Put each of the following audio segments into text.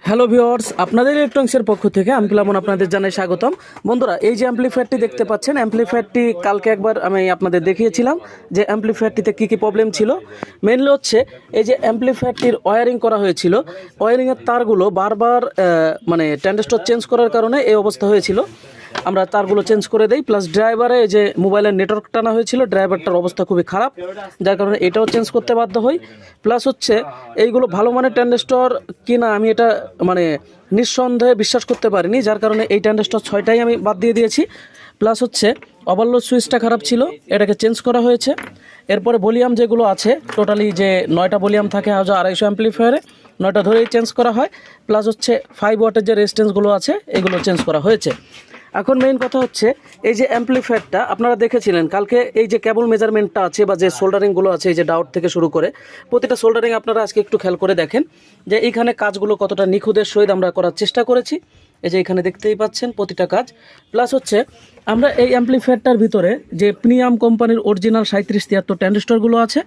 Hello viewers, আপনাদের ইলেকট্রনিক্সের পক্ষ থেকে আমি লামন আপনাদের জানাই স্বাগতম। বন্ধুরা, এই যে অ্যাম্পলিফায়ারটি দেখতে পাচ্ছেন, অ্যাম্পলিফায়ারটি কালকে একবার আমি আপনাদের দেখিয়েছিলাম যে অ্যাম্পলিফায়ারটিতে কী কী প্রবলেম ছিল। মেনলি হচ্ছে এই যে অ্যাম্পলিফায়ারটির ওয়্যারিং করা হয়েছিল, ওয়্যারিংয়ের তারগুলো বারবার মানে ট্রানজিস্টর চেঞ্জ করার কারণে এই অবস্থা হয়েছিল। আমরা তারগুলো চেঞ্জ করে দেই, প্লাস ড্রাইভারে যে মোবাইলের নেটওয়ার্ক টানা হয়েছিল, ড্রাইভারটার অবস্থা খুবই খারাপ, যার কারণে এটাও চেঞ্জ করতে বাধ্য হই। প্লাস হচ্ছে এইগুলো ভালো মানের ট্রানজিস্টর কিনা আমি এটা মানে নিঃসন্দেহে বিশ্বাস করতে পারিনি, যার কারণে এই ট্রানজিস্টর 6টাই আমি বাদ দিয়ে দিয়েছি। প্লাস হচ্ছে ওভারলোড সুইচটা খারাপ ছিল, এটাকে চেঞ্জ করা হয়েছে। এরপরে ভলিউম যেগুলো আছে, টোটালি যে 9টা ভলিউম থাকে 1250 অ্যাম্পলিফায়ারে, 9টা ধরেই চেঞ্জ করা হয়। প্লাস হচ্ছে 5 ওয়াটের যে রেজিস্ট্যান্সগুলো আছে এগুলো চেঞ্জ করা হয়েছে। এখন মেইন কথা হচ্ছে এই যে অ্যাম্পলিফায়ারটা আপনারা দেখেছিলেন কালকে, এই যে কেবল মেজারমেন্টটা আছে বা যে সোল্ডারিংগুলো আছে, এই যে ডাউট থেকে শুরু করে প্রতিটা সোল্ডারিং আপনারা আজকে একটু খেয়াল করে দেখেন যে এইখানে কাজগুলো কতটা নিখুঁতের সহিত আমরা করার চেষ্টা করেছি। এই যে এখানে দেখতেই পাচ্ছেন প্রতিটা কাজ। প্লাস হচ্ছে আমরা এই অ্যাম্পলিফায়ারটার ভিতরে যে প্রিমিয়াম কোম্পানির অরিজিনাল 3773 ট্রানজিস্টরগুলো আছে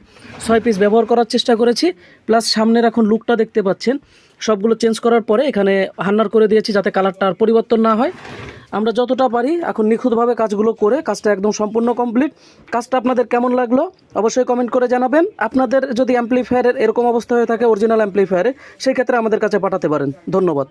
6 পিস ব্যবহার করার চেষ্টা করেছি। প্লাস সামনের এখন লুকটা দেখতে পাচ্ছেন, সবগুলো চেঞ্জ করার পরে এখানে হান্নার করে দিয়েছি যাতে কালারটা আর পরিবর্তন না হয়। আমরা যতটা পারি এখন নিখুঁতভাবে কাজগুলো করে কাজটা একদম সম্পূর্ণ কমপ্লিট। কাজটা আপনাদের কেমন লাগলো অবশ্যই কমেন্ট করে জানাবেন। আপনাদের যদি অ্যাম্পলিফায়ারের এরকম অবস্থা হয়ে থাকে অরিজিনাল অ্যাম্পলিফায়ারে, সেই ক্ষেত্রে আমাদের কাছে পাঠাতে পারেন। ধন্যবাদ।